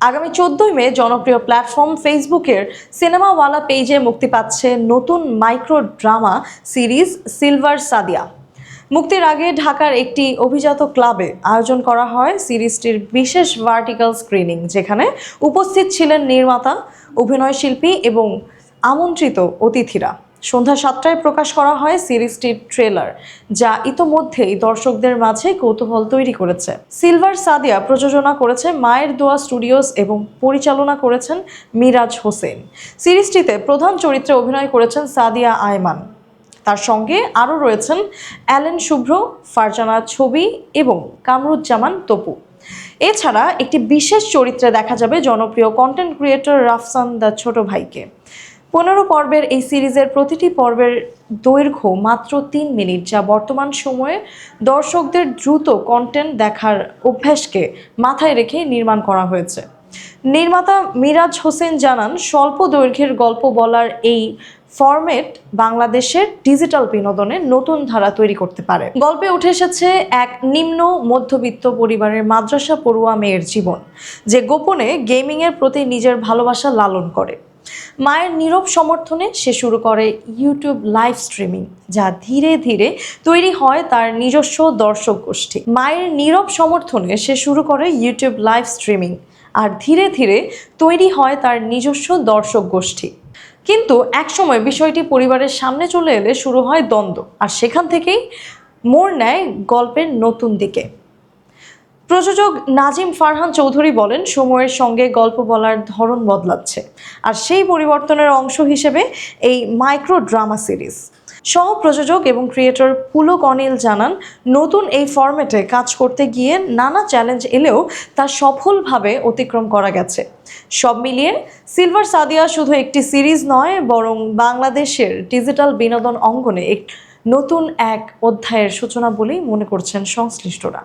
আগামী 14 মে জনপ্রিয় প্ল্যাটফর্ম ফেসবুকের সিনেমাওয়ালা পেজে মুক্তি পাচ্ছে নতুন micro drama series silver Sadia. মুক্তির আগে ঢাকার একটি অভিজাত ক্লাবে আয়োজন করা হয় সিরিজটির বিশেষ ভার্টিক্যাল স্ক্রিনিং, যেখানে উপস্থিত ছিলেন নির্মাতা, অভিনয়শিল্পী এবং আমন্ত্রিত অতিথিরা। সন্ধ্যা 7টায় প্রকাশ করা হয় সিরিজটির ট্রেলার, যা ইতোমধ্যেই দর্শকদের মাঝে কৌতূহল তৈরি করেছে। সিলভার সাদিয়া প্রযোজনা করেছে মায়ের দোয়া স্টুডিওস এবং পরিচালনা করেছেন মিরাজ হোসেন। সিরিজটিতে প্রধান চরিত্রে অভিনয় করেছেন সাদিয়া আয়মান। তার সঙ্গে আরও রয়েছেন অ্যালেন শুভ্র, ফারজানা ছবি এবং কামরুজ্জামান তপু। এছাড়া একটি বিশেষ চরিত্রে দেখা যাবে জনপ্রিয় কন্টেন্ট ক্রিয়েটর রাফসান দ্য ছোট ভাইকে। 15 পর্বের এই সিরিজের প্রতিটি পর্বের দৈর্ঘ্য মাত্র 3 মিনিট, যা বর্তমান সময়ে দর্শকদের দ্রুত কন্টেন্ট দেখার অভ্যাসকে মাথায় রেখে নির্মাণ করা হয়েছে। নির্মাতা মিরাজ হোসেন জানান, স্বল্প দৈর্ঘ্যের গল্প বলার এই ফরম্যাট বাংলাদেশের ডিজিটাল বিনোদনের নতুন ধারা তৈরি করতে পারে। গল্পে উঠে এসেছে এক নিম্ন মধ্যবিত্ত পরিবারের মাদ্রাসা পড়ুয়া মেয়ের জীবন, যে গোপনে গেমিংয়ের প্রতি নিজের ভালোবাসা লালন করে। মায়ের নীরব সমর্থনে সে শুরু করে ইউটিউব লাইভ স্ট্রিমিং, যা ধীরে ধীরে তৈরি হয় তার নিজস্ব দর্শক গোষ্ঠী। মায়ের নীরব সমর্থনে সে শুরু করে ইউটিউব লাইভ স্ট্রিমিং আর ধীরে ধীরে তৈরি হয় তার নিজস্ব দর্শক গোষ্ঠী। কিন্তু একসময় বিষয়টি পরিবারের সামনে চলে এলে শুরু হয় দ্বন্দ্ব, আর সেখান থেকেই মোড় নেয় গল্পের নতুন দিকে। প্রযোজক নাজিম ফারহান চৌধুরী বলেন, সময়ের সঙ্গে গল্প বলার ধরন বদলাচ্ছে, আর সেই পরিবর্তনের অংশ হিসেবে এই মাইক্রো ড্রামা সিরিজ। সহ প্রযোজক এবং ক্রিয়েটর পুলক অনিল জানান, নতুন এই ফরম্যাটে কাজ করতে গিয়ে নানা চ্যালেঞ্জ এলেও তা সফলভাবে অতিক্রম করা গেছে। সব মিলিয়ে সিলভার সাদিয়া শুধু একটি সিরিজ নয়, বরং বাংলাদেশের ডিজিটাল বিনোদন অঙ্গনে নতুন এক অধ্যায়ের সূচনা বলেই মনে করছেন সংশ্লিষ্টরা।